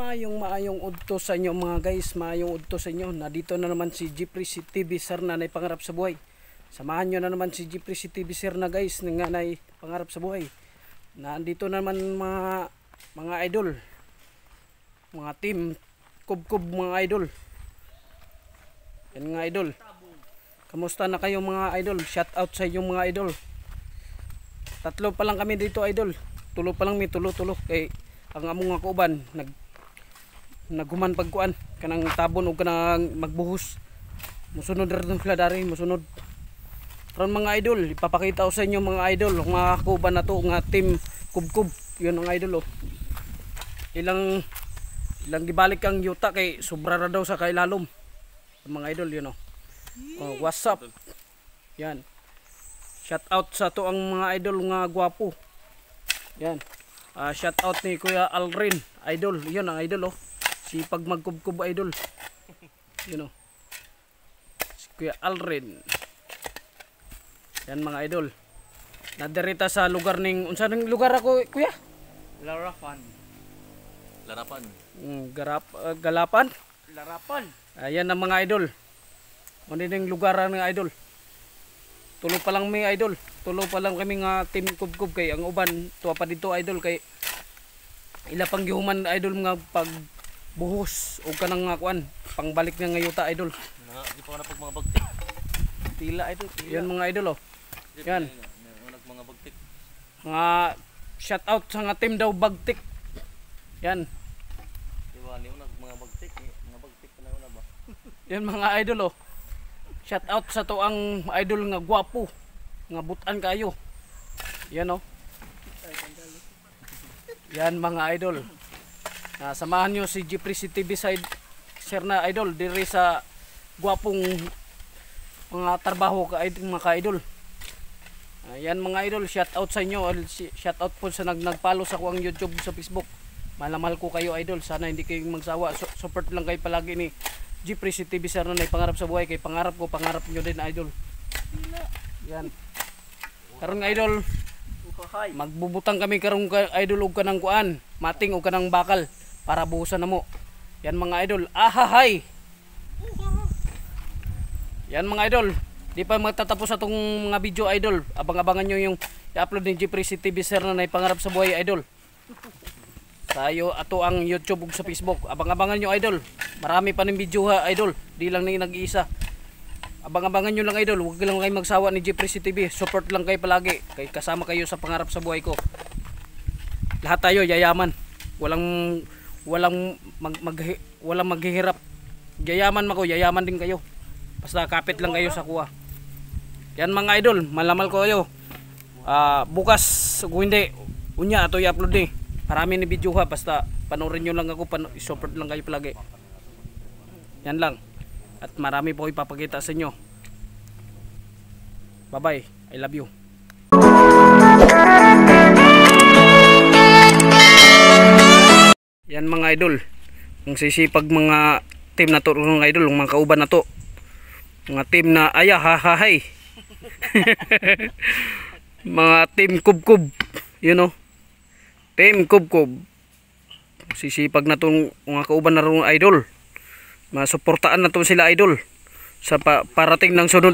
Maayong udto sa inyo mga guys, maayong udto sa inyo. Nandito na naman si Jeffrey si TV Sir na nay pangarap sa buhay. Samahan nyo na naman si Jeffrey si TV Sir na guys, nga nay pangarap sa buhay. Nandito na naman mga idol, mga team kubkub mga idol. Yan mga idol. Kamusta na kayo mga idol? Shout out sa inyong mga idol. Tatlo pa lang kami dito idol. Tulo pa lang mi tulo kay ang among nga kauban naghuman pagkuan kanang tabon o kanang magbuhos. Musunod rin sila dari, musunod. Karon mga idol, ipapakita ko sa inyo mga idol, mga kauban na to nga team kubkub. Yun ang idol oh. Ilang gibalik ang yuta kay sobra ra daw sa kailalom. Mga idol yun oh. Oh, what's up? Yan. Shout out sa to ang mga idol nga gwapo. Yan. Shout out ni Kuya Alrin, idol. Yun ang idol oh. Sipag magkubkub idol. Yun oh. Si Kuya Alrin. Yan mga idol. Nadirita sa lugar ning unsa ning lugar ako kuya? Larapan. Galapan? Larapan. Ayan ang mga idol. Ano ning lugar ng idol? Tulo pa lang may idol. Tulo pa lang kami nga team kubkub kay ang uban tuwa pa dito idol kay ila pang gihuman idol nga pagbuhos o kanang nga kuan pangbalik nga ngayuta idol. Di pa na pag mga bagtik. Tila idol. Yan mga idol oh. Yan. Mga bagtik. Mga shout out sa nga team daw bagtik. Yan. Di ba ni mga bagtik, mga bagtik pa na ba? Yan mga idol oh. Shout out sa to ang idol nga gwapo. Nga butan kayo. Yan oh. Yan mga idol. Samahan nyo si Jeffrey si TV side Sir na idol diri sa gwapong mga trabaho mga idol. Yan mga idol, shout out sa inyo. Shout out po sa nagpalo sa kuang YouTube sa Facebook. Mahal ko kayo idol. Sana hindi kayo magsawa. Support lang kayo palagi ni Jeffrey si TV Sir na pangarap sa buhay. Kay pangarap ko, pangarap nyo din idol. Yan. Karon idol, magbubutang kami karong idol og kanang kuan, mating og kanang bakal para buhusan namo. Yan mga idol. Ahahay. Yan mga idol. Di pa magtatapos atong mga video idol. Abang-abangan nyo yung i-upload ni Jeffrey si TV Sir na pangarap sa buhay idol. Tayo ato ang YouTube ug sa Facebook. Abang-abangan nyo idol. Marami pa ning video ha idol. Di lang ni nag-iisa. Abang-abangan nyo lang idol. Huwag lang kayo magsawa ni Jeffrey si TV. Support lang kayo palagi. Kay kasama kayo sa pangarap sa buhay ko. Lahat tayo yayaman. Walang maghihirap. Yayaman mako, yayaman din kayo. Basta kapit lang kayo sa kuha. Yan mga idol, malamal ko kayo. Bukas kung hindi unya ato i-upload ni. Marami ni video ha, basta panoorin nyo lang ako, i-support lang kayo palagi. Yan lang. At marami po ipapakita sa inyo. Bye bye. I love you. Yan mga idol. Ang sisipag mga team na to mga idol, mga kauban na to. Mga team na ayahahay. Mga team kubkub. You know. Team kubkub. Sisipag na tong mga kauban na ron idol. Masuportaan na to sila idol sa parating ng sunod.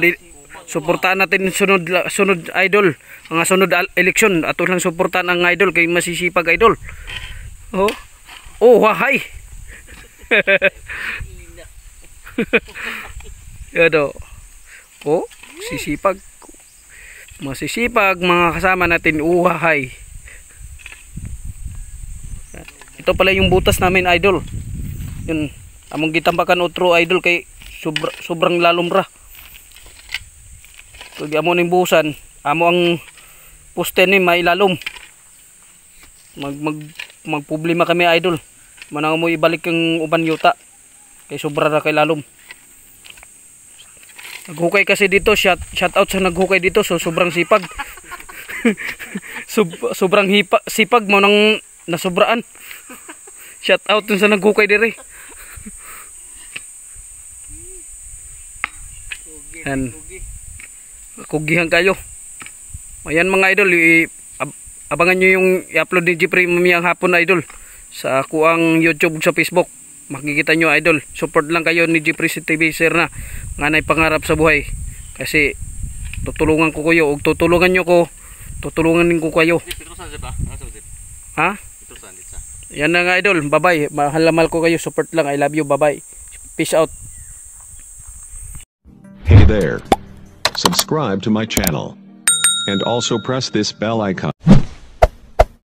Suportahan natin sunod idol, ang sunod eleksyon. Ato lang suportahan ang idol kay masisipag idol. Oh wahay. Yado. Oh sisipag, masisipag mga kasama natin. Wahay. Ito pala yung butas namin idol. Yun among gitambakan otro idol kay sobrang lalom ra. Pag amo ning buhusan, amo ang poste ni mailalom. Mag problema kami idol. Manang mo ibalik ang uban yuta kay sobra ra kay lalom. Naghukay kasi dito, shout out sa naghukay dito, so sobrang sipag. Sobrang sipag mo nang nasobraan. Shout out dun sa naghukay dire. Yan. Kugihan kayo. Ayan mga idol, abangan nyo yung i-upload ni Jeffrey mamayang hapon na idol sa ako ang YouTube sa Facebook. Makikita nyo idol, support lang kayo ni Jeffrey TV sir na nga nay pangarap sa buhay, kasi tutulungan ko kayo ug tutulungan nyo ko, tutulungan din ko kayo. Petrosan siya ba? Ha? Petrosan dito sa. Yan na nga idol, bye bye, mahal na mahal ko kayo, support lang, I love you, bye bye, peace out. Hey there. Subscribe to my channel. And also press this bell icon.